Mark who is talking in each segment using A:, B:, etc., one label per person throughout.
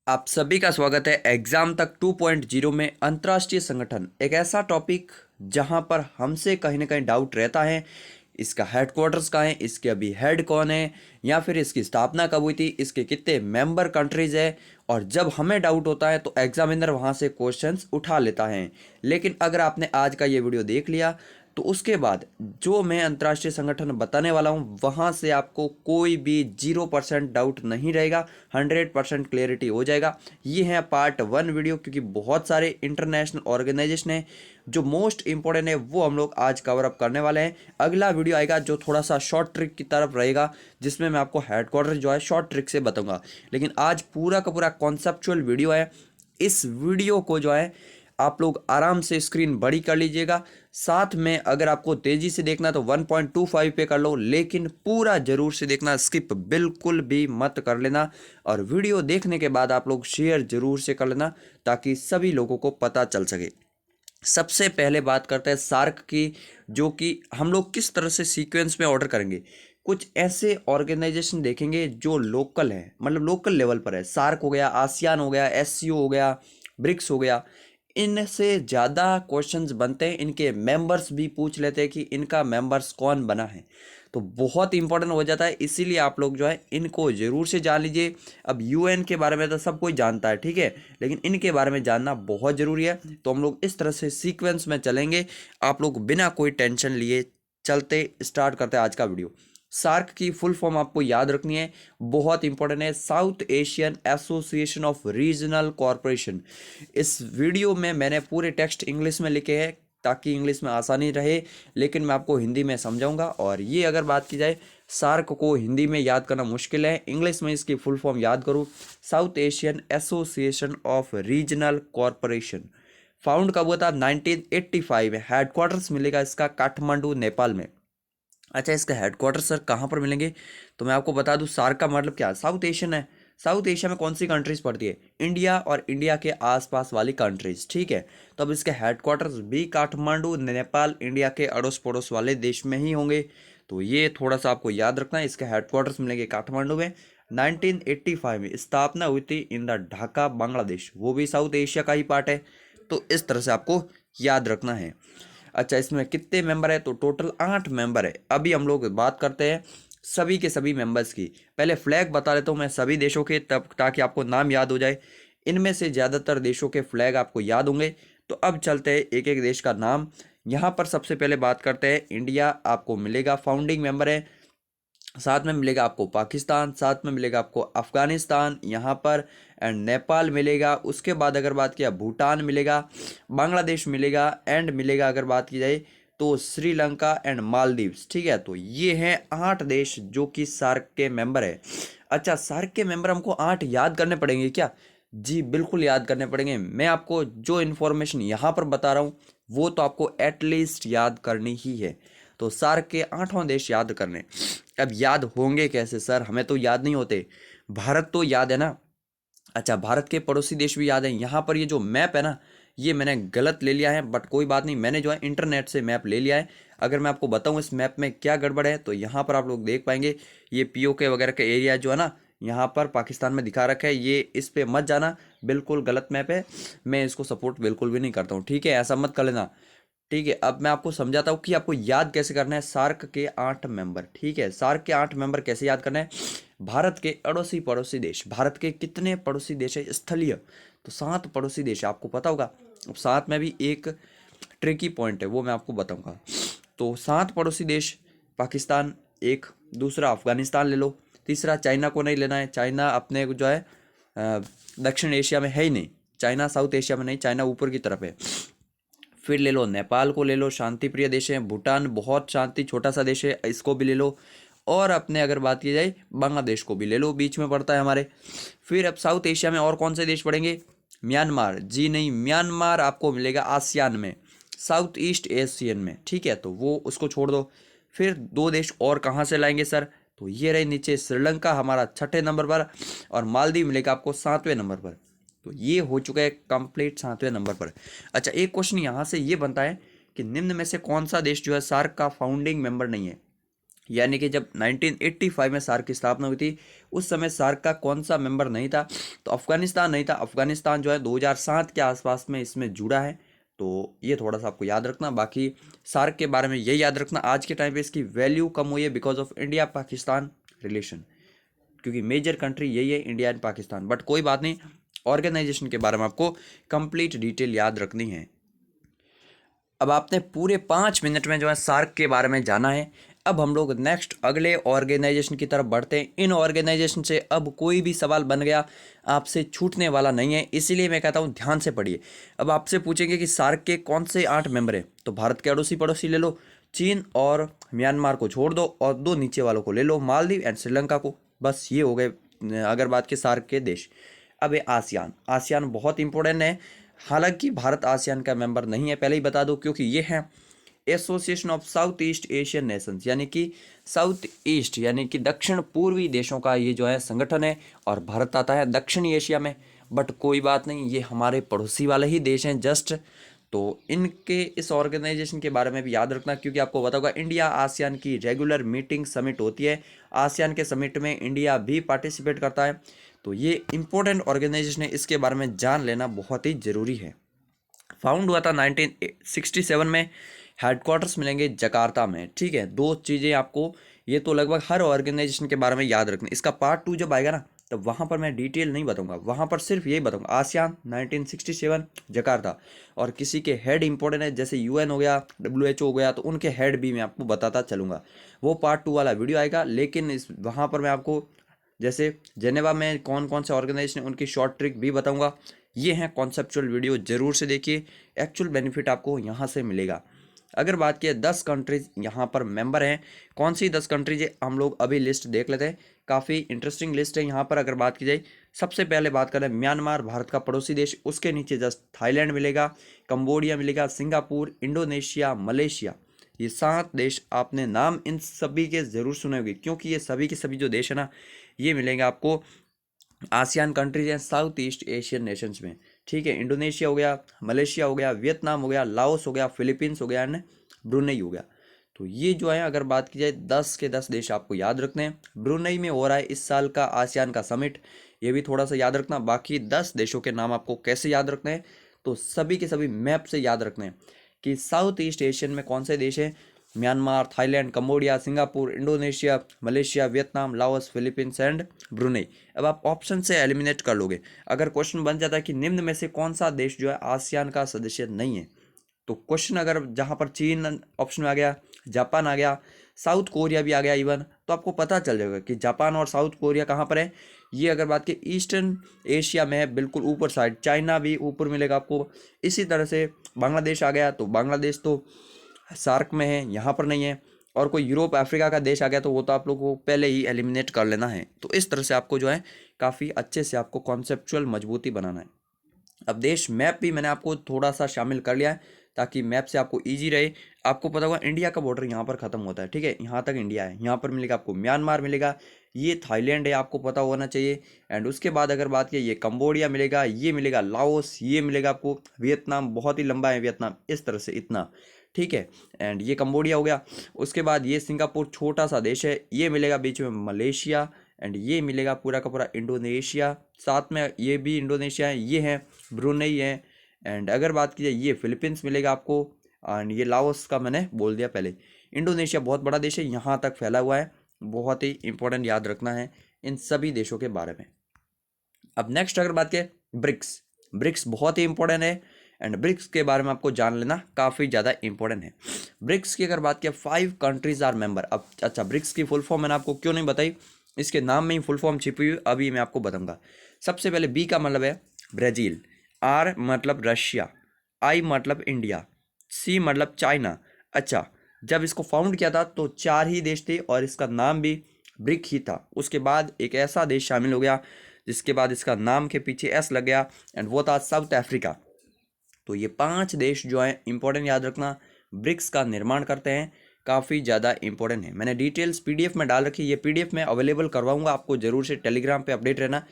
A: आप सभी का स्वागत है एग्जाम तक 2.0 में। अंतर्राष्ट्रीय संगठन एक ऐसा टॉपिक जहां पर हमसे कहीं ना कहीं डाउट रहता है। इसका हेडक्वार्टर्स कहाँ है, इसके अभी हेड कौन है, या फिर इसकी स्थापना कब हुई थी, इसके कितने मेंबर कंट्रीज है। और जब हमें डाउट होता है तो एग्जामिनर वहां से क्वेश्चंस उठा लेता है। लेकिन अगर आपने आज का ये वीडियो देख लिया तो उसके बाद जो मैं अंतर्राष्ट्रीय संगठन बताने वाला हूँ वहाँ से आपको कोई भी 0% डाउट नहीं रहेगा, 100% क्लियरिटी हो जाएगा। ये है पार्ट 1 वीडियो, क्योंकि बहुत सारे इंटरनेशनल ऑर्गेनाइजेशन है जो मोस्ट इंपॉर्टेंट है वो हम लोग आज कवर अप करने वाले हैं। अगला वीडियो आएगा जो थोड़ा सा शॉर्ट ट्रिक की तरफ रहेगा, जिसमें मैं आपको हेडक्वार्टर जो है शॉर्ट ट्रिक से बताऊंगा। लेकिन आज पूरा का पूरा कॉन्सेप्चुअल वीडियो है। इस वीडियो को जो है आप लोग आराम से स्क्रीन बड़ी कर लीजिएगा। साथ में अगर आपको तेजी से देखना तो 1.25 पे कर लो, लेकिन पूरा जरूर से देखना, स्किप बिल्कुल भी मत कर लेना। और वीडियो देखने के बाद आप लोग शेयर जरूर से कर लेना ताकि सभी लोगों को पता चल सके। सबसे पहले बात करते हैं सार्क की, जो कि हम लोग किस तरह से सीक्वेंस में ऑर्डर करेंगे। कुछ ऐसे ऑर्गेनाइजेशन देखेंगे जो लोकल है, मतलब लोकल लेवल पर है। सार्क हो गया, आसियान हो गया, एससीओ हो गया, ब्रिक्स हो गया। इनसे ज़्यादा क्वेश्चंस बनते हैं, इनके मेंबर्स भी पूछ लेते हैं कि इनका मेंबर्स कौन बना है, तो बहुत इंपॉर्टेंट हो जाता है। इसीलिए आप लोग जो है इनको ज़रूर से जान लीजिए। अब यूएन के बारे में तो सब कोई जानता है, ठीक है, लेकिन इनके बारे में जानना बहुत ज़रूरी है। तो हम लोग इस तरह से सीक्वेंस में चलेंगे, आप लोग बिना कोई टेंशन लिए चलते स्टार्ट करते हैं आज का वीडियो। सार्क की फुल फॉर्म आपको याद रखनी है, बहुत इंपॉर्टेंट है, south Asian association of regional corporation. इस वीडियो में मैंने पूरे टेक्स्ट इंग्लिश में लिखे हैं ताकि इंग्लिश में आसानी रहे, लेकिन मैं आपको हिंदी में समझाऊंगा। और ये अगर बात की जाए, सार्क को हिंदी में याद करना मुश्किल है, इंग्लिश में इसकी फुल फॉर्म याद करो, south Asian association of regional corporation. Found कब हुआ था? 1985 में। हेडक्वार्टर्स मिलेगा इसका काठमांडू, नेपाल में। अच्छा, इसका हेडक्वार्टर सर कहाँ पर मिलेंगे? तो मैं आपको बता दूं, सार्क का मतलब क्या है? साउथ एशियन है। साउथ एशिया में कौन सी कंट्रीज पड़ती है? इंडिया और इंडिया के आसपास वाली कंट्रीज, ठीक है। तो अब इसके हेडक्वार्टर्स भी काठमांडू, नेपाल, इंडिया के अड़ोस पड़ोस वाले देश में ही होंगे। तो ये थोड़ा सा आपको याद रखना है, इसके हेडक्वार्टर्स मिलेंगे काठमांडू में। 1985 में स्थापना हुई थी इन द ढाका, बांग्लादेश, वो भी साउथ एशिया का ही पार्ट है। तो इस तरह से आपको याद रखना है। अच्छा, इसमें कितने मेंबर है? तो टोटल 8 मेंबर है। अभी हम लोग बात करते हैं सभी के सभी मेंबर्स की। पहले फ्लैग बता देता हूँ मैं सभी देशों के, तब ताकि आपको नाम याद हो जाए। इनमें से ज़्यादातर देशों के फ्लैग आपको याद होंगे। तो अब चलते हैं एक एक देश का नाम। यहाँ पर सबसे पहले बात करते हैं इंडिया, आपको मिलेगा, फाउंडिंग मेंबर है। साथ में मिलेगा आपको पाकिस्तान, साथ में मिलेगा आपको अफगानिस्तान यहाँ पर, एंड नेपाल मिलेगा। उसके बाद अगर बात किया, भूटान मिलेगा, बांग्लादेश मिलेगा, एंड मिलेगा अगर बात की जाए तो श्रीलंका एंड मालदीव्स, ठीक है। तो ये हैं 8 देश जो कि सार्क के मेंबर है। अच्छा, सार्क के मेंबर हमको 8 याद करने पड़ेंगे क्या? जी बिल्कुल याद करने पड़ेंगे। मैं आपको जो इन्फॉर्मेशन यहाँ पर बता रहा हूँ वो तो आपको एटलीस्ट याद करनी ही है। तो सार्क के 8वां देश याद करने। अब याद होंगे कैसे सर, हमें तो याद नहीं होते। भारत तो याद है ना। अच्छा, भारत के पड़ोसी देश भी याद हैं। यहाँ पर ये जो मैप है ना, ये मैंने गलत ले लिया है, बट कोई बात नहीं, मैंने जो है इंटरनेट से मैप ले लिया है। अगर मैं आपको बताऊँ इस मैप में क्या गड़बड़ है, तो यहाँ पर आप लोग देख पाएंगे ये पीओके वगैरह का एरिया जो है ना, यहाँ पर पाकिस्तान में दिखा रखा है। ये इस पे मत जाना, बिल्कुल गलत मैप है। मैं इसको सपोर्ट बिल्कुल भी नहीं करता हूँ, ठीक है, ऐसा मत कर लेना। ठीक है, अब मैं आपको समझाता हूँ कि आपको याद कैसे करना है सार्क के 8 मेंबर, ठीक है। सार्क के 8 मेंबर कैसे याद करना है? भारत के अड़ोसी पड़ोसी देश। भारत के कितने पड़ोसी देश है स्थलीय? तो 7 पड़ोसी देश है, आपको पता होगा। अब साथ में भी एक ट्रिकी पॉइंट है, वो मैं आपको बताऊंगा। तो 7 पड़ोसी देश, पाकिस्तान एक, दूसरा अफगानिस्तान ले लो, तीसरा चाइना को नहीं लेना है, चाइना अपने जो है दक्षिण एशिया में है ही नहीं। चाइना साउथ एशिया में नहीं, चाइना ऊपर की तरफ है। फिर ले लो नेपाल को, ले लो, शांति प्रिय देश है। भूटान बहुत शांति छोटा सा देश है, इसको भी ले लो। और अपने अगर बात की जाए बांग्लादेश को भी ले लो, बीच में पड़ता है हमारे। फिर अब साउथ एशिया में और कौन से देश पड़ेंगे? म्यांमार, जी नहीं, म्यांमार आपको मिलेगा आसियान में, साउथ ईस्ट एशियन में, ठीक है, तो वो उसको छोड़ दो। फिर 2 देश और कहाँ से लाएंगे सर? तो ये रहे नीचे, श्रीलंका हमारा 6ठे नंबर पर, और मालदीव मिलेगा आपको 7वें नंबर पर। तो ये हो चुका है कंप्लीट 7वें नंबर पर। अच्छा, एक क्वेश्चन यहाँ से ये बनता है कि निम्न में से कौन सा देश जो है सार्क का फाउंडिंग मेंबर नहीं है? यानी कि जब 1985 में सार्क की स्थापना हुई थी उस समय सार्क का कौन सा मेंबर नहीं था, तो अफगानिस्तान नहीं था। अफगानिस्तान जो है 2007 के आसपास में इसमें जुड़ा है। तो ये थोड़ा सा आपको याद रखना। बाकी सार्क के बारे में ये याद रखना, आज के टाइम पे इसकी वैल्यू कम हुई है because of India Pakistan relation, क्योंकि मेजर कंट्री यही है इंडिया एंड पाकिस्तान। बट कोई बात नहीं, ऑर्गेनाइजेशन के बारे में आपको कंप्लीट डिटेल याद रखनी है। अब आपने पूरे 5 मिनट में जो है सार्क के बारे में जाना है। अब हम लोग नेक्स्ट अगले ऑर्गेनाइजेशन की तरफ बढ़ते हैं। इन ऑर्गेनाइजेशन से अब कोई भी सवाल बन गया आपसे छूटने वाला नहीं है, इसीलिए मैं कहता हूँ ध्यान से पढ़िए। अब आपसे पूछेंगे कि सार्क के कौन से 8 मेंबर हैं, तो भारत के अड़ोसी पड़ोसी ले लो, चीन और म्यांमार को छोड़ दो, और 2 नीचे वालों को ले लो, मालदीव एंड श्रीलंका को। बस ये हो गए अगर बात की सार्क के देश। अब ये आसियान, आसियान बहुत इंपॉर्टेंट है। हालांकि भारत आसियान का मेंबर नहीं है, पहले ही बता दो, क्योंकि ये है association of south east Asian Nations, यानी कि साउथ ईस्ट यानी कि दक्षिण पूर्वी देशों का ये जो है संगठन है, और भारत आता है दक्षिणी एशिया में। बट कोई बात नहीं, ये हमारे पड़ोसी वाले ही देश हैं जस्ट। तो इनके इस ऑर्गेनाइजेशन के बारे में भी याद रखना, क्योंकि आपको पता होगा इंडिया आसियान की रेगुलर मीटिंग समिट होती है। आसियान के समिट में इंडिया भी पार्टिसिपेट करता है। तो ये इंपॉर्टेंट ऑर्गेनाइजेशन है, इसके बारे में जान लेना बहुत ही ज़रूरी है। फाउंड हुआ था 1967 में। हेडक्वार्टर्स मिलेंगे जकार्ता में। ठीक है, 2 चीज़ें आपको ये तो लगभग हर ऑर्गेनाइजेशन के बारे में याद रखना। इसका पार्ट 2 जब आएगा ना, तब वहाँ पर मैं डिटेल नहीं बताऊंगा, वहाँ पर सिर्फ यही बताऊंगा आसियान 1967 जकार्ता। और किसी के हेड इंपॉर्टेंट है, जैसे यूएन हो गया, WHO हो गया, तो उनके हेड भी मैं आपको बताता चलूँगा। वो पार्ट 2 वाला वीडियो आएगा। लेकिन इस वहाँ पर मैं आपको जैसे जेनेवा में कौन कौन से ऑर्गेनाइजेशन है उनकी शॉर्ट ट्रिक भी बताऊंगा। ये हैं कॉन्सेप्चुअल वीडियो, जरूर से देखिए, एक्चुअल बेनिफिट आपको यहाँ से मिलेगा। अगर बात की 10 कंट्रीज यहाँ पर मेंबर हैं, कौन सी 10 कंट्रीज है हम लोग अभी लिस्ट देख लेते हैं। काफ़ी इंटरेस्टिंग लिस्ट है यहाँ पर। अगर बात की जाए, सबसे पहले बात करें म्यांमार, भारत का पड़ोसी देश, उसके नीचे जस्ट थाईलैंड मिलेगा, कंबोडिया मिलेगा, सिंगापुर, इंडोनेशिया, मलेशिया। ये 7 देश आपने नाम इन सभी के ज़रूर सुने होंगे, क्योंकि ये सभी के सभी जो देश है ना, ये मिलेंगे आपको आसियान कंट्रीज हैं साउथ ईस्ट एशियन नेशंस में। ठीक है, इंडोनेशिया हो गया, मलेशिया हो गया, वियतनाम हो गया, लाओस हो गया, फिलीपींस हो गया एंड ब्रुनेई हो गया। तो ये जो है अगर बात की जाए 10 के 10 देश आपको याद रखने हैं। ब्रुनेई में हो रहा है इस साल का आसियान का समिट, ये भी थोड़ा सा याद रखना। बाकी 10 देशों के नाम आपको कैसे याद रखने हैं, तो सभी के सभी मैप से याद रखने हैं कि साउथ ईस्ट एशियन में कौन से देश हैं। Myanmar, Thailand, Cambodia, Singapore, Indonesia, Malaysia, Vietnam, Laos, Philippines and Brunei. अब आप ऑप्शन से एलिमिनेट कर लोगे। अगर क्वेश्चन बन जाता है कि निम्न में से कौन सा देश जो है आसियान का सदस्य नहीं है, तो क्वेश्चन अगर जहाँ पर चीन ऑप्शन में आ गया, जापान आ गया, साउथ कोरिया भी आ गया इवन, तो आपको पता चल जाएगा कि जापान और साउथ कोरिया कहाँ पर है। ये अगर बात की ईस्टर्न एशिया में है, बिल्कुल ऊपर साइड। चाइना भी ऊपर मिलेगा आपको। इसी तरह से बांग्लादेश आ गया, तो बांग्लादेश तो सार्क में है, यहाँ पर नहीं है। और कोई यूरोप अफ्रीका का देश आ गया, तो वो तो आप लोग को पहले ही एलिमिनेट कर लेना है। तो इस तरह से आपको जो है काफ़ी अच्छे से आपको कॉन्सेप्चुअल मजबूती बनाना है। अब देश मैप भी मैंने आपको थोड़ा सा शामिल कर लिया है, ताकि मैप से आपको इजी रहे। आपको पता होगा इंडिया का बॉर्डर यहाँ पर खत्म होता है। ठीक है, यहाँ तक इंडिया है, यहाँ पर मिलेगा आपको म्यांमार मिलेगा, ये थाईलैंड है, आपको पता होना चाहिए। एंड उसके बाद अगर बात की, ये कंबोडिया मिलेगा, ये मिलेगा लाओस, ये मिलेगा आपको वियतनाम, बहुत ही लंबा है वियतनाम, इस तरह से इतना। ठीक है, एंड ये कंबोडिया हो गया। उसके बाद ये सिंगापुर छोटा सा देश है, ये मिलेगा बीच में मलेशिया, एंड ये मिलेगा पूरा का पूरा इंडोनेशिया, साथ में ये भी इंडोनेशिया है, ये है ब्रुनेई है। एंड अगर बात की जाए, ये फिलीपींस मिलेगा आपको, एंड ये लाओस का मैंने बोल दिया पहले। इंडोनेशिया बहुत बड़ा देश है, यहाँ तक फैला हुआ है, बहुत ही इंपॉर्टेंट याद रखना है इन सभी देशों के बारे में। अब नेक्स्ट अगर बात करें, ब्रिक्स, ब्रिक्स बहुत ही इंपॉर्टेंट है, एंड ब्रिक्स के बारे में आपको जान लेना काफ़ी ज़्यादा इंपॉर्टेंट है। ब्रिक्स की अगर बात किया, 5 कंट्रीज आर मेंबर। अब अच्छा, ब्रिक्स की फुल फॉर्म मैंने आपको क्यों नहीं बताई, इसके नाम में ही फुल फॉर्म छिपी हुई, अभी मैं आपको बताऊंगा। सबसे पहले बी का मतलब है ब्राज़ील, आर मतलब रशिया, आई मतलब इंडिया, सी मतलब चाइना। अच्छा, जब इसको फाउंड किया था तो 4 ही देश थे, और इसका नाम भी ब्रिक ही था। उसके बाद एक ऐसा देश शामिल हो गया जिसके बाद इसका नाम के पीछे एस लग गया, एंड वो था साउथ अफ्रीका। तो ये 5 देश जो हैं इंपॉर्टेंट याद रखना, ब्रिक्स का निर्माण करते हैं, काफ़ी ज़्यादा इंपॉर्टेंट है। मैंने डिटेल्स PDF में डाल रखी है, ये PDF मैं अवेलेबल करवाऊंगा आपको, जरूर से टेलीग्राम पे अपडेट रहना।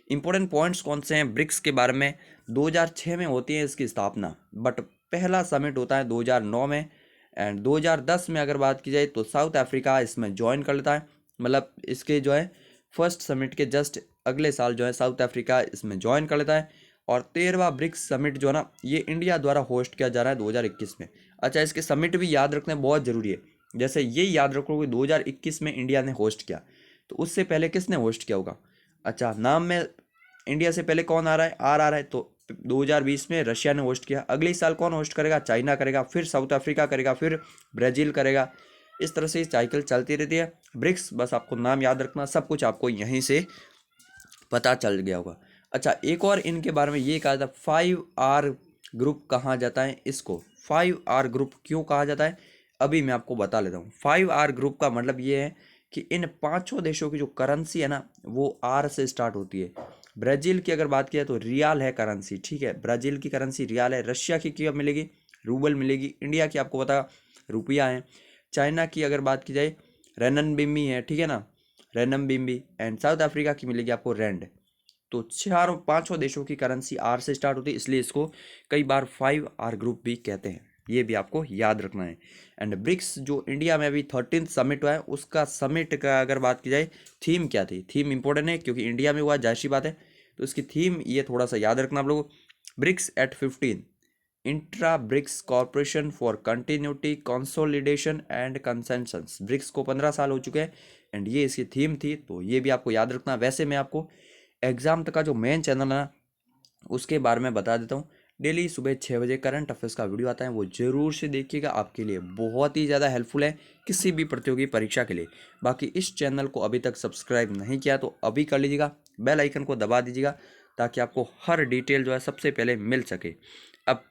A: इंपॉर्टेंट पॉइंट्स कौन से हैं ब्रिक्स के बारे में, 2006 में होती है इसकी स्थापना, बट पहला समिट होता है 2009 में, एंड 2010 में अगर बात की जाए तो साउथ अफ्रीका इसमें ज्वाइन कर लेता है, मतलब इसके जो है फर्स्ट समिट के जस्ट अगले साल जो है साउथ अफ्रीका इसमें ज्वाइन कर लेता है। और 13वां ब्रिक्स समिट जो है ना ये इंडिया द्वारा होस्ट किया जा रहा है 2021 में। अच्छा, इसके समिट भी याद रखना बहुत ज़रूरी है। जैसे ये याद रखो कि 2021 में इंडिया ने होस्ट किया, तो उससे पहले किसने होस्ट किया होगा। अच्छा, नाम में इंडिया से पहले कौन आ रहा है, आ रहा है, तो 2020 में रशिया ने होस्ट किया। अगले साल कौन होस्ट करेगा, चाइना करेगा, फिर साउथ अफ्रीका करेगा, फिर ब्राज़ील करेगा। इस तरह से साइकिल चलती रहती है। ब्रिक्स, बस आपको नाम याद रखना, सब कुछ आपको यहीं से पता चल गया होगा। अच्छा, एक और इनके बारे में ये कहा था 5R ग्रुप कहा जाता है इसको। 5R ग्रुप क्यों कहा जाता है अभी मैं आपको बता लेता हूँ। 5R ग्रुप का मतलब ये है कि इन पांचों देशों की जो करेंसी है ना वो आर से स्टार्ट होती है। ब्राज़ील की अगर बात किया तो रियाल है करेंसी, ठीक है, ब्राज़ील की करेंसी रियाल है। रशिया की क्या मिलेगी, रूबल मिलेगी। इंडिया की आपको पता रुपया है। चाइना की अगर बात की जाए रेननबिम्बी है, ठीक है ना, रेननबिम्बी। एंड साउथ अफ्रीका की मिलेगी आपको रैंड। तो चारों पांचों देशों की करेंसी आर से स्टार्ट होती है, इसलिए इसको कई बार 5R ग्रुप भी कहते हैं। ये भी आपको याद रखना है। एंड ब्रिक्स जो इंडिया में अभी 13th समिट हुआ है उसका समिट का अगर बात की जाए थीम क्या थी, थीम इंपॉर्टेंट है क्योंकि इंडिया में हुआ, जाहिर सी बात है, तो इसकी थीम ये थोड़ा सा याद रखना आप लोगों। BRICS at 15, intra BRICS corporation for continuity consolidation and consensus. BRICS को 15 साल हो चुके हैं एंड ये इसकी थीम थी, तो ये भी आपको याद रखना। वैसे मैं आपको एग्जाम तक का जो मेन चैनल है ना उसके बारे में बता देता हूँ। डेली सुबह 6 बजे करंट अफेयर्स का वीडियो आता है, वो जरूर से देखिएगा, आपके लिए बहुत ही ज़्यादा हेल्पफुल है किसी भी प्रतियोगी परीक्षा के लिए। बाकी इस चैनल को अभी तक सब्सक्राइब नहीं किया तो अभी कर लीजिएगा, बेल आइकन को दबा दीजिएगा ताकि आपको हर डिटेल जो है सबसे पहले मिल सके। अब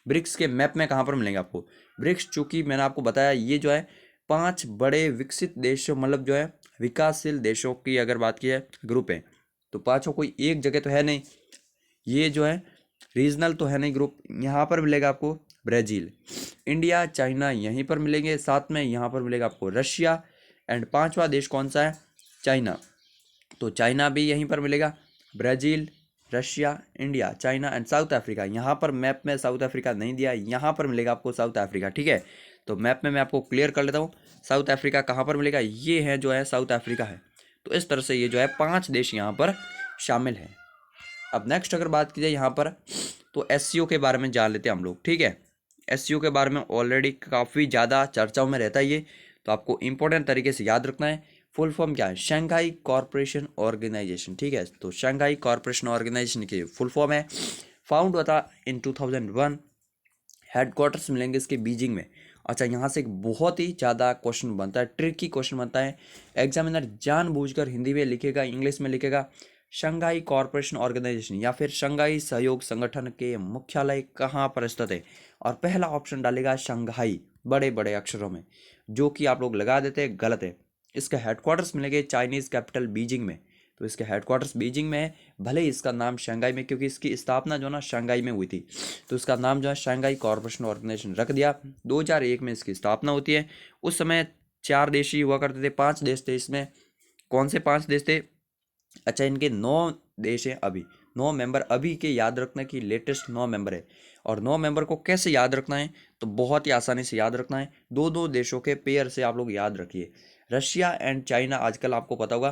A: ब्रिक्स के मैप में कहाँ पर मिलेंगे आपको ब्रिक्स, चूंकि मैंने आपको बताया ये जो है 5 बड़े विकसित देशों, मतलब जो है विकासशील देशों की अगर बात की है ग्रुप है, तो पांचों कोई एक जगह तो है नहीं, ये जो है रीजनल तो है नहीं ग्रुप। यहाँ पर मिलेगा आपको ब्राज़ील, इंडिया, चाइना यहीं पर मिलेंगे, साथ में यहाँ पर मिलेगा आपको रशिया। एंड पांचवा देश कौन सा है, चाइना, तो चाइना भी यहीं पर मिलेगा। Brazil, Russia, India, China and south Africa. यहाँ पर मैप में साउथ अफ्रीका नहीं दिया, यहाँ पर मिलेगा आपको साउथ अफ्रीका, ठीक है। तो मैप में मैं आपको क्लियर कर लेता हूँ साउथ अफ्रीका कहाँ पर मिलेगा, ये है जो है साउथ अफ्रीका है। तो इस तरह से ये जो है 5 देश यहाँ पर शामिल हैं। अब नेक्स्ट अगर बात की जाए यहाँ पर तो एससीओ के बारे में जान लेते हैं हम लोग, ठीक है। एससीओ के बारे में ऑलरेडी काफ़ी ज़्यादा चर्चाओं में रहता है ये, तो आपको इंपॉर्टेंट तरीके से याद रखना है। फुल फॉर्म क्या है, शंघाई कॉरपोरेशन ऑर्गेनाइजेशन, ठीक है। तो शंघाई कॉरपोरेशन ऑर्गेनाइजेशन की फुल फॉर्म है। फाउंड हुआ था इन 2001। हेडक्वार्टर्स मिलेंगे इसके बीजिंग में। अच्छा, यहाँ से एक बहुत ही ज़्यादा क्वेश्चन बनता है, ट्रिकी क्वेश्चन बनता है, एग्जामिनर जानबूझकर हिंदी में लिखेगा, इंग्लिश में लिखेगा, शंघाई कॉरपोरेशन ऑर्गेनाइजेशन या फिर शंघाई सहयोग संगठन के मुख्यालय कहाँ पर स्थित है। और पहला ऑप्शन डालेगा शंघाई बड़े बड़े अक्षरों में, जो कि आप लोग लगा देते हैं, गलत है। इसका हेडक्वार्टर्स मिलेंगे चाइनीज कैपिटल बीजिंग में, तो इसके हेडक्वार्टर्स बीजिंग में है, भले ही इसका नाम शंघाई में, क्योंकि इसकी स्थापना जो ना शंघाई में हुई थी, तो इसका नाम जो है शंघाई कॉरपोरेशन ऑर्गेनाइजेशन रख दिया। 2001 में इसकी स्थापना होती है। उस समय 4 देश ही हुआ करते थे, 5 देश थे इसमें। कौन से 5 देश थे, अच्छा इनके 9 देश हैं अभी, 9 मेंबर अभी के याद रखना कि लेटेस्ट 9 मेंबर है। और 9 मेंबर को कैसे याद रखना है, तो बहुत ही आसानी से याद रखना है, दो दो देशों के पेयर से आप लोग याद रखिए। रशिया एंड चाइना आजकल आपको पता होगा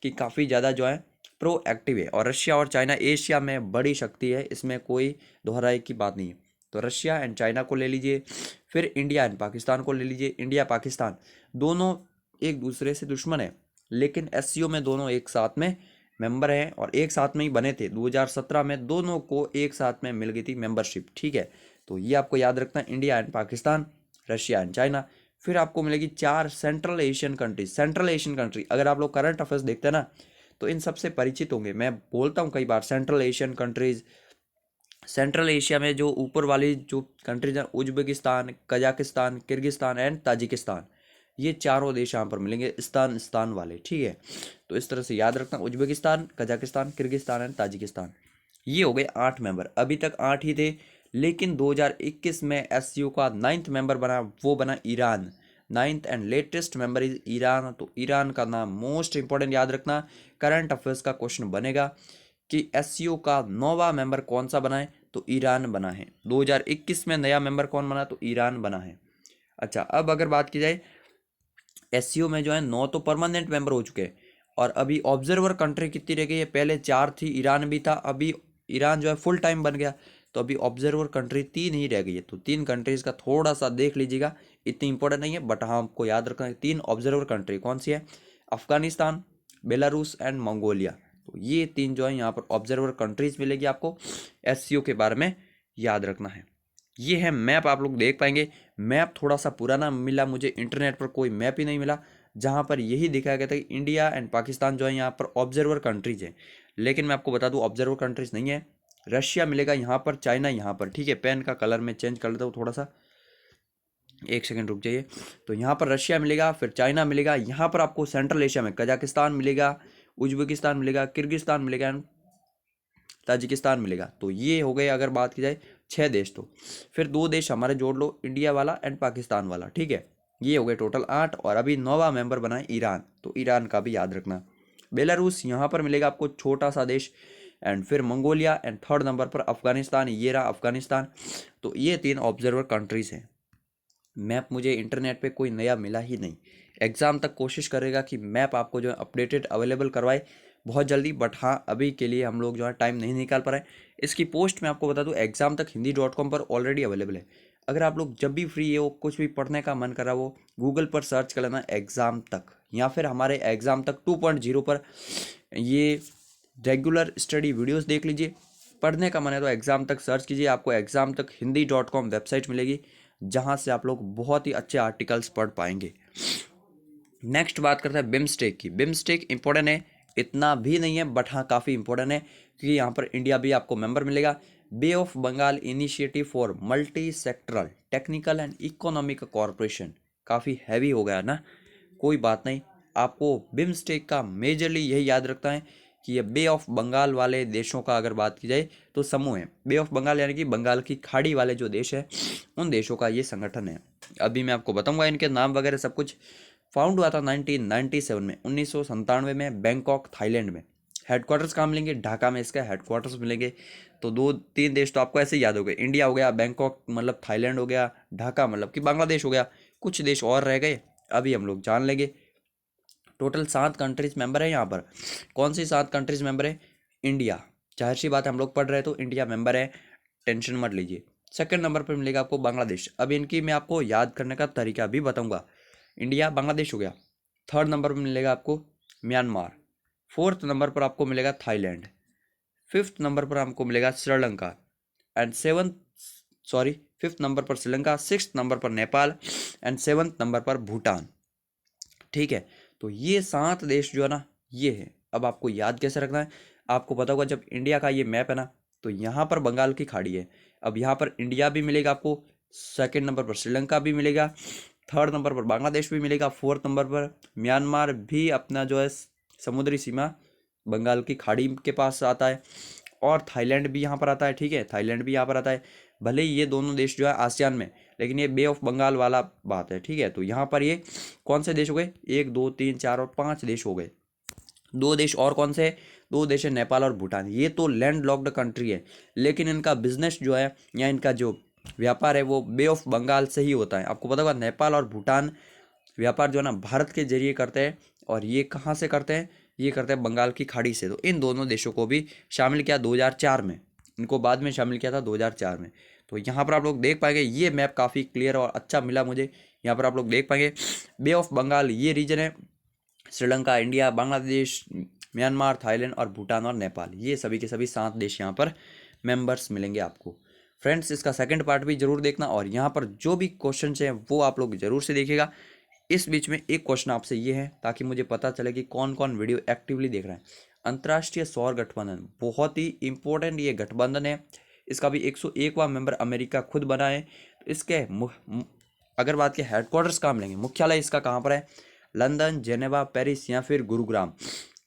A: कि काफ़ी ज़्यादा जो है प्रो एक्टिव है, और रशिया और चाइना एशिया में बड़ी शक्ति है, इसमें कोई दोहराई की बात नहीं है। तो रशिया एंड चाइना को ले लीजिए, फिर इंडिया एंड पाकिस्तान को ले लीजिए। इंडिया पाकिस्तान दोनों एक दूसरे से दुश्मन है, लेकिन एससीओ में दोनों एक साथ में मेंबर हैं और एक साथ में ही बने थे। 2017 में दोनों को एक साथ में मिल गई थी मेंबरशिप, ठीक है। तो ये आपको याद रखना है, India and Pakistan, Russia and China. फिर आपको मिलेगी 4 central Asian countries. Central Asian country अगर आप लोग करंट अफेयर्स देखते हैं ना तो इन सबसे परिचित होंगे, मैं बोलता हूँ कई बार central Asian countries. Central Asia में जो ऊपर वाली जो कंट्रीज हैं, Uzbekistan, Kazakhstan, Kyrgyzstan and Tajikistan, ये चारों देश यहाँ पर मिलेंगे, स्थान स्थान वाले, ठीक है। तो इस तरह से याद रखना, Uzbekistan, Kazakhstan, Kyrgyzstan and Tajikistan. ये हो गए 8 मेंबर, अभी तक 8 ही थे, लेकिन 2021 में एससीओ का 9th मेंबर बना, वो बना Iran. 9th and latest member is Iran. तो ईरान का नाम मोस्ट इंपॉर्टेंट याद रखना, करंट अफेयर्स का क्वेश्चन बनेगा कि एससीओ का 9वां मेंबर कौन सा बना है, तो ईरान बना है। 2021 में नया मेंबर कौन बना, तो ईरान बना है। अच्छा, अब अगर बात की जाए एससीओ में जो है 9 तो परमानेंट मेंबर हो चुके हैं, और अभी ऑब्जर्वर कंट्री कितनी रह गई है? पहले 4 थी, ईरान भी था, अभी ईरान जो है फुल टाइम बन गया, तो अभी ऑब्जर्वर कंट्री 3 ही रह गई है। तो 3 कंट्रीज का थोड़ा सा देख लीजिएगा, इतनी इंपॉर्टेंट नहीं है, बट हाँ आपको याद रखना है 3 ऑब्जर्वर कंट्री कौन सी है? Afghanistan, Belarus and Mongolia. तो ये 3 जो है यहाँ पर ऑब्जर्वर कंट्रीज मिलेगी आपको। एससीओ के बारे में याद रखना है। ये है मैप, आप लोग देख पाएंगे। मैप थोड़ा सा पुराना मिला मुझे, इंटरनेट पर कोई मैप ही नहीं मिला जहाँ पर यही दिखाया गया था कि इंडिया एंड पाकिस्तान जो है यहाँ पर ऑब्जर्वर कंट्रीज है। लेकिन मैं आपको बता दूँ ऑब्जर्वर कंट्रीज नहीं है। रशिया मिलेगा यहाँ पर, चाइना यहाँ पर, ठीक है। पेन का कलर में चेंज कर लेता हूँ थोड़ा सा, एक सेकंड रुक जाइए। तो यहाँ पर रशिया मिलेगा, फिर चाइना मिलेगा, यहाँ पर आपको सेंट्रल एशिया में कजाकिस्तान मिलेगा, उज्बेकिस्तान मिलेगा, किर्गिस्तान मिलेगा, ताजिकिस्तान मिलेगा। तो ये हो गए अगर बात की जाए 6 देश। तो फिर 2 देश हमारे जोड़ लो, इंडिया वाला एंड पाकिस्तान वाला, ठीक है। ये हो गए टोटल 8, और अभी 9वां मेंबर बना है ईरान, तो ईरान का भी याद रखना। बेलारूस यहाँ पर मिलेगा आपको, छोटा सा देश, एंड फिर मंगोलिया, एंड थर्ड नंबर पर अफगानिस्तान, ये रहा अफगानिस्तान। तो ये 3 ऑब्जर्वर कंट्रीज हैं। मैप मुझे इंटरनेट पे कोई नया मिला ही नहीं। एग्ज़ाम तक कोशिश करेगा कि मैप आपको जो है अपडेटेड अवेलेबल करवाए बहुत जल्दी, बट हाँ अभी के लिए हम लोग जो है टाइम नहीं निकाल पा रहे हैं। इसकी पोस्ट मैं आपको बता दूं एग्जाम तक हिंदी.com पर ऑलरेडी अवेलेबल है। अगर आप लोग जब भी फ्री हो, कुछ भी पढ़ने का मन कर रहा हो, गूगल पर सर्च कर लेना एग्ज़ाम तक, या फिर हमारे एग्ज़ाम तक 2.0 पर ये रेगुलर स्टडी वीडियोस देख लीजिए। पढ़ने का मन है तो एग्ज़ाम तक सर्च कीजिए, आपको एग्ज़ाम तक हिंदी.com वेबसाइट मिलेगी, जहाँ से आप लोग बहुत ही अच्छे आर्टिकल्स पढ़ पाएंगे। नेक्स्ट बात करते हैं बिम्स्टेक की। बिम्स्टेक इंपॉर्टेंट है, इतना भी नहीं है, बट हाँ काफ़ी इंपॉर्टेंट है, क्योंकि यहाँ पर इंडिया भी आपको मेंबर मिलेगा। Bay of Bengal Initiative for Multi Sectoral Technical and Economic corporation, काफ़ी हैवी हो गया ना, कोई बात नहीं। आपको बिम्स्टेक का मेजरली यही याद रखता है कि ये बे ऑफ बंगाल वाले देशों का अगर बात की जाए तो समूह है। बे ऑफ बंगाल यानी कि बंगाल की खाड़ी वाले जो देश है, उन देशों का ये संगठन है। अभी मैं आपको बताऊंगा इनके नाम वगैरह सब कुछ। फाउंड हुआ था 1997 में, 1997 में, बैंकॉक थाईलैंड में। हेडक्वार्टर्स कहाँ मिलेंगे? ढाका में इसका हेडक्वार्टर्स मिलेंगे। तो 2-3 देश तो आपको ऐसे ही याद हो गए, इंडिया हो गया, बैंकॉक मतलब थाईलैंड हो गया, ढाका मतलब कि बांग्लादेश हो गया, कुछ देश और रह गए, अभी हम लोग जान लेंगे। टोटल 7 कंट्रीज मेंबर है यहाँ पर। कौन सी 7 कंट्रीज मेंबर है? इंडिया, जाहिर सी बात है, हम लोग पढ़ रहे हैं तो इंडिया मेंबर है, टेंशन मत लीजिए। सेकंड नंबर पर मिलेगा आपको बांग्लादेश। अब इनकी मैं आपको याद करने का तरीका भी बताऊंगा। इंडिया बांग्लादेश हो गया। थर्ड नंबर पर मिलेगा आपको म्यांमार। फोर्थ नंबर पर आपको मिलेगा थाईलैंड। फिफ्थ नंबर पर आपको मिलेगा Sri Lanka. And seventh, sorry, fifth number पर श्रीलंका, सिक्स्थ नंबर पर नेपाल, एंड सेवन्थ नंबर पर भूटान, ठीक है। तो ये 7 देश जो है ना, ये है। अब आपको याद कैसे रखना है? आपको पता होगा जब इंडिया का ये मैप है ना, तो यहाँ पर बंगाल की खाड़ी है। अब यहाँ पर इंडिया भी मिलेगा आपको, सेकंड नंबर पर श्रीलंका भी मिलेगा, थर्ड नंबर पर बांग्लादेश भी मिलेगा, फोर्थ नंबर पर म्यांमार भी अपना जो है समुद्री सीमा बंगाल की खाड़ी के पास आता है, और थाईलैंड भी यहाँ पर आता है, ठीक है, थाईलैंड भी यहाँ पर आता है। भले ही ये दोनों देश जो है आसियान में, लेकिन ये बे ऑफ बंगाल वाला बात है, ठीक है। तो यहाँ पर ये कौन से देश हो गए? 1 2 3 4 और 5 देश हो गए। 2 देश और कौन से? 2 देश है नेपाल और भूटान। ये तो लैंड लॉक्ड कंट्री है, लेकिन इनका बिजनेस जो है या इनका जो व्यापार है वो बे ऑफ बंगाल से ही होता है। आपको पता होगा नेपाल और भूटान व्यापार जो है ना भारत के जरिए करते हैं, और ये कहाँ से करते हैं? ये करते हैं बंगाल की खाड़ी से। तो इन दोनों देशों को भी शामिल किया 2004 में, इनको बाद में शामिल किया था 2004 में। तो यहाँ पर आप लोग देख पाएंगे, ये मैप काफ़ी क्लियर और अच्छा मिला मुझे। यहाँ पर आप लोग देख पाएंगे बे ऑफ बंगाल ये रीजन है, Sri Lanka, India, Bangladesh, Myanmar, Thailand और भूटान और नेपाल, ये सभी के सभी 7 देश यहाँ पर मेंबर्स मिलेंगे आपको। फ्रेंड्स इसका सेकंड पार्ट भी जरूर देखना, और यहाँ पर जो भी क्वेश्चन हैं वो आप लोग जरूर से देखिएगा। इस बीच में एक क्वेश्चन आपसे ये है, ताकि मुझे पता चले कि कौन कौन वीडियो एक्टिवली देख रहे हैं। अंतर्राष्ट्रीय सौर गठबंधन बहुत ही इंपॉर्टेंट ये गठबंधन है। इसका भी 101वां मेंबर अमेरिका खुद बना है। तो इसके अगर बात की हेडक्वार्टर्स कहाँ मिलेंगे, मुख्यालय इसका कहाँ पर है? लंदन, जेनेवा, पेरिस या फिर गुरुग्राम।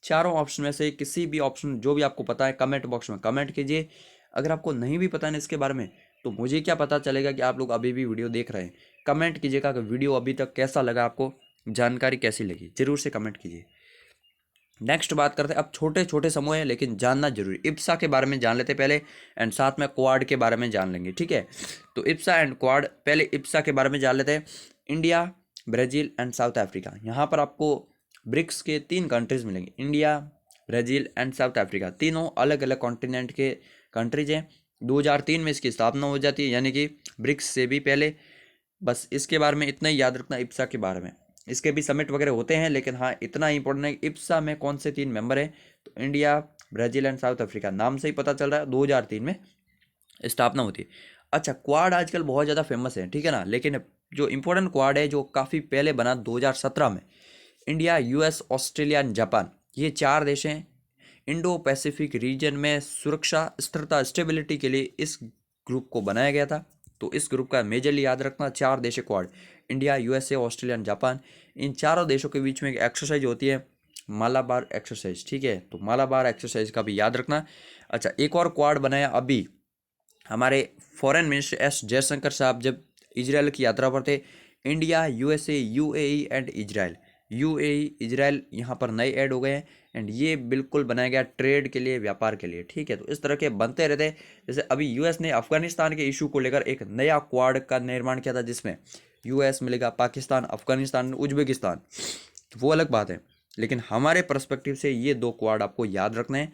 A: चारों ऑप्शन में से किसी भी ऑप्शन जो भी आपको पता है कमेंट बॉक्स में कमेंट कीजिए। अगर आपको नहीं भी पता है इसके बारे में, तो मुझे क्या पता चलेगा कि आप लोग अभी भी वीडियो देख रहे हैं। कमेंट कीजिएगा कि वीडियो अभी तक कैसा लगा, आपको जानकारी कैसी लगी, जरूर से कमेंट कीजिए। नेक्स्ट बात करते हैं, अब छोटे छोटे समूह हैं लेकिन जानना जरूरी। इप्सा के बारे में जान लेते पहले, एंड साथ में क्वाड के बारे में जान लेंगे, ठीक है। तो इप्सा एंड क्वाड, पहले इप्सा के बारे में जान लेते हैं। India, Brazil and south Africa. यहाँ पर आपको ब्रिक्स के 3 कंट्रीज़ मिलेंगे, India, Brazil and south Africa. तीनों अलग अलग कॉन्टिनेंट के कंट्रीज हैं। 2003 में इसकी स्थापना हो जाती है, यानी कि ब्रिक्स से भी पहले। बस इसके बारे में इतना ही याद रखना इप्सा के बारे में। इसके भी समिट वगैरह होते हैं, लेकिन हाँ इतना इंपॉर्टेंट है, इप्सा में कौन से 3 मेंबर हैं, तो India, Brazil and south Africa. नाम से ही पता चल रहा है 2003 में स्थापना होती है। अच्छा, क्वाड आजकल बहुत ज़्यादा फेमस है, ठीक है ना, लेकिन जो इंपॉर्टेंट क्वाड है जो काफ़ी पहले बना 2017 में, India, US, Australia and Japan, ये 4 देश हैं। इंडो पैसिफिक रीजन में सुरक्षा, स्थिरता, स्टेबिलिटी के लिए इस ग्रुप को बनाया गया था। तो इस ग्रुप का मेजरली याद रखना 4 देश है Quad, India, USA, Australia and Japan. इन चारों देशों के बीच में एक एक्सरसाइज होती है, मालाबार एक्सरसाइज, ठीक है, तो मालाबार एक्सरसाइज का भी याद रखना। अच्छा, एक और क्वाड बनाया अभी हमारे फॉरेन मिनिस्टर एस जयशंकर साहब जब इजराइल की यात्रा पर थे। India, USA, UAE and Israel. UAE, Israel यहाँ पर नए ऐड हो गए हैं, एंड ये बिल्कुल बनाया गया ट्रेड के लिए, व्यापार के लिए, ठीक है। तो इस तरह के बनते रहते हैं। जैसे अभी यूएस ने अफगानिस्तान के इशू को लेकर एक नया क्वाड का निर्माण किया था, जिसमें यूएस मिलेगा, पाकिस्तान, अफगानिस्तान, उज्बेकिस्तान, तो वो अलग बात है। लेकिन हमारे पर्सपेक्टिव से ये 2 क्वाड आपको याद रखने हैं।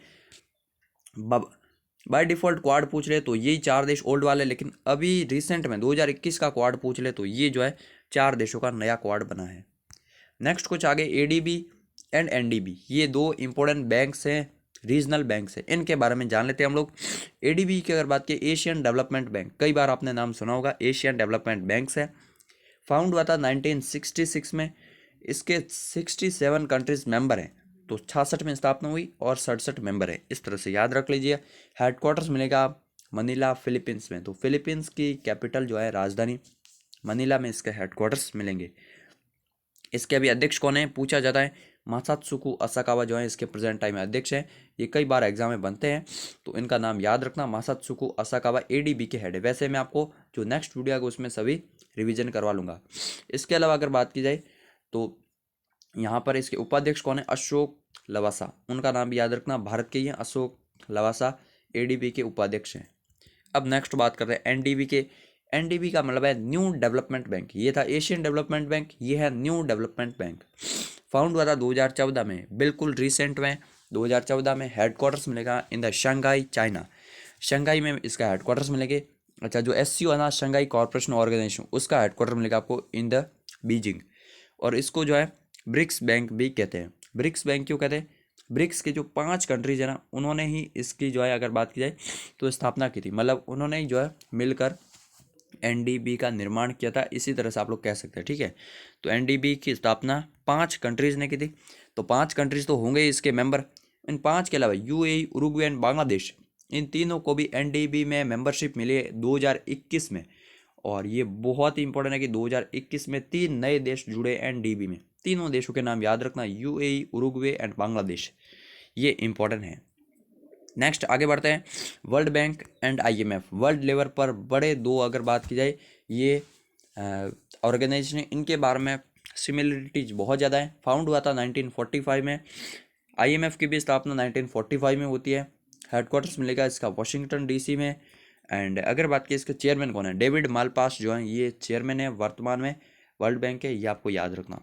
A: बाय डिफ़ॉल्ट क्वाड पूछ ले तो यही 4 देश ओल्ड वाले, लेकिन अभी रिसेंट में 2021 का क्वाड पूछ ले तो ये जो है 4 देशों का नया क्वाड बना है। नेक्स्ट कुछ आगे एडीबी एंड एनडीबी, ये 2 इंपॉर्टेंट बैंक्स हैं, रीजनल बैंक्स हैं, इनके बारे में जान लेते हैं हम लोग। एडीबी की अगर बात की, एशियन डेवलपमेंट बैंक, कई बार आपने नाम सुना होगा, एशियन डेवलपमेंट बैंक्स है। फाउंड हुआ था 1966 में। इसके 67 कंट्रीज मेंबर हैं, तो 66 में स्थापना हुई और 67 मेंबर है, इस तरह से याद रख लीजिए। हेडक्वार्टर्स मिलेगा मनीला, फिलीपींस में, तो फिलीपींस की कैपिटल जो है राजधानी मनीला में इसके हेडक्वार्टर्स मिलेंगे। इसके अभी अध्यक्ष कौन है पूछा जाता है, मासात्सुको असाकावा जो है इसके प्रेजेंट टाइम में अध्यक्ष हैं। ये कई बार एग्जाम में बनते हैं, तो इनका नाम याद रखना, मासात्सुको असाकावा एडीबी के हेड है। वैसे मैं आपको जो नेक्स्ट वीडियो है उसमें सभी रिवीजन करवा लूँगा। इसके अलावा अगर बात की जाए तो यहाँ पर इसके उपाध्यक्ष कौन है, अशोक लवासा, उनका नाम भी याद रखना, भारत के ही हैं, अशोक लवासा एडीबी के उपाध्यक्ष हैं। अब नेक्स्ट बात करते हैं एनडीबी के। एनडीबी का मतलब है न्यू डेवलपमेंट बैंक, ये था एशियन डेवलपमेंट बैंक, ये है न्यू डेवलपमेंट बैंक। फाउंड हुआ था 2014 में, बिल्कुल रिसेंट में 2014 में। हेडक्वार्टर्स मिलेगा in the Shanghai, China, Shanghai में इसका हेडक्वार्टर्स मिलेंगे। अच्छा, जो एससीओ है ना, शंघाई कॉर्पोरेशन ऑर्गेनाइजेशन, उसका हेडक्वार्टर मिलेगा आपको इन द बीजिंग। और इसको जो है ब्रिक्स बैंक भी कहते हैं। ब्रिक्स बैंक क्यों कहते हैं, ब्रिक्स के जो 5 कंट्रीज है ना, उन्होंने ही इसकी जो है अगर बात की जाए तो स्थापना की थी, मतलब उन्होंने ही जो है मिलकर एनडीबी का निर्माण किया था, इसी तरह से आप लोग कह सकते हैं, ठीक है। तो एनडीबी की स्थापना 5 कंट्रीज ने की थी, तो 5 कंट्रीज तो होंगे इसके मेंबर। इन 5 के अलावा यूएई, उरुग्वे एंड बांग्लादेश, इन तीनों को भी एनडीबी में मेंबरशिप मिली है 2021 में। और ये बहुत ही इंपॉर्टेंट है कि 2021 में 3 नए देश जुड़े एनडीबी में। तीनों देशों के नाम याद रखना, यूएई, उरुग्वे एंड बांग्लादेश, ये इंपॉर्टेंट है। नेक्स्ट आगे बढ़ते हैं, world bank and IMF, world level पर बड़े 2 अगर बात की जाए ये ऑर्गेनाइजेशन, इनके बारे में सिमिलरिटीज बहुत ज़्यादा है। फाउंड हुआ था 1945 में। आईएमएफ की भी स्थापना 1945 में होती है। हेडक्वार्टर्स मिलेगा इसका वाशिंगटन डीसी में। एंड अगर बात की इसके चेयरमैन कौन है, डेविड मालपास जो है ये चेयरमैन है वर्तमान में वर्ल्ड बैंक के, ये आपको याद रखना।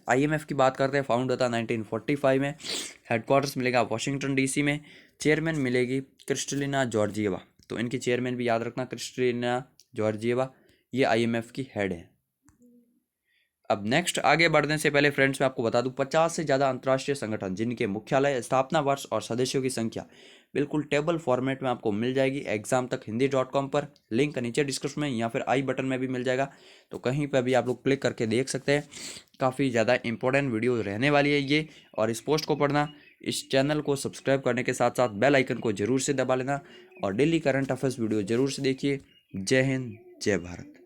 A: आईएमएफ की बात करते हैं, फाउंड होता 1945 में। हेडक्वार्टर्स मिलेगा वाशिंगटन डीसी में। चेयरमैन मिलेगी क्रिस्टलिना जॉर्जिएवा, तो इनकी चेयरमैन भी याद रखना, क्रिस्टलिना जॉर्जिएवा, ये आईएमएफ की हेड है। अब नेक्स्ट आगे बढ़ने से पहले फ्रेंड्स मैं आपको बता दूं, 50 से ज़्यादा अंतर्राष्ट्रीय संगठन जिनके मुख्यालय, स्थापना वर्ष और सदस्यों की संख्या बिल्कुल टेबल फॉर्मेट में आपको मिल जाएगी एग्जाम तक हिंदी.com पर। लिंक नीचे डिस्क्रिप्शन में या फिर आई बटन में भी मिल जाएगा, तो कहीं पर भी आप लोग क्लिक करके देख सकते हैं। काफ़ी ज़्यादा इंपॉर्टेंट वीडियो रहने वाली है ये, और इस पोस्ट को पढ़ना, इस चैनल को सब्सक्राइब करने के साथ साथ बेल आइकन को जरूर से दबा लेना, और डेली करंट अफेयर्स वीडियो जरूर से देखिए। जय हिंद, जय भारत।